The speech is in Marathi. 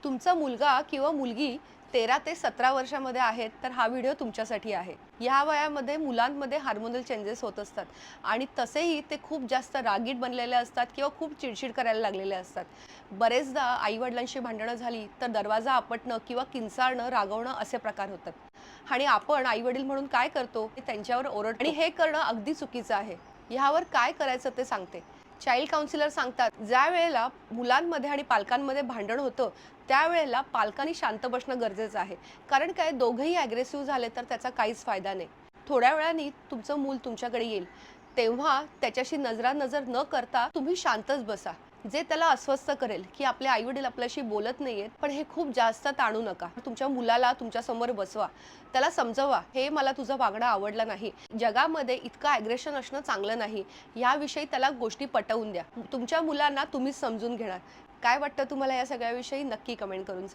तुमचा मुलगा किंवा मुलगी 13 ते 17 वर्षामध्ये आहेत तर हा व्हिडिओ तुमच्यासाठी आहे. या वयामध्ये मुलांमध्ये हार्मोनल चेंजेस होत असतात आणि तसेही ते खूप जास्त रागीट बनलेले असतात किंवा खूप चिडचिड करायला लागलेले असतात. बरेचदा आई-वडिलांशी भांडणं झाली तर दरवाजा आपटणं किंवा किंचाळणं, रागवणं असे प्रकार होतात. आणि आपण आई-वडील म्हणून काय करतो? की त्यांच्यावर ओरडतो आणि हे करणं अगदी चुकीचं आहे. ह्यावर काय करायचं ते सांगते. चाइल्ड काउन्सिलर सांगतात, ज्या वेळेला मुलांमध्ये आणि पालकांमध्ये भांडण होतं, त्यावेळेला पालकांनी शांत बसणं गरजेचं आहे. कारण काय दोघंही अग्रेसिव्ह झाले तर त्याचा काहीच फायदा नाही. थोड्या वेळाने तुमचं मूल तुमच्याकडे येईल. तेव्हा त्याच्याशी नजरानजर न करता तुम्ही शांतच बसा. जे त्याला अस्वस्थ करेल, की आपले आई-वडील आपल्याशी बोलत नाहीयेत, पण हे खूप जास्त ताणू नका. तुमच्या मुलाला तुमच्यासमोर बसवा. त्याला समजवा, "हे मला तुझं वागणं आवडलं नाही. जगामध्ये इतकं अग्रेशन असणं चांगलं नाही." याविषयी त्याला गोष्टी पटवून द्या. तुमच्या मुलांना तुम्हीच समजून घेणार. काय वाटतं तुम्हाला या सगळ्याविषयी? नक्की कमेंट करून सांगा.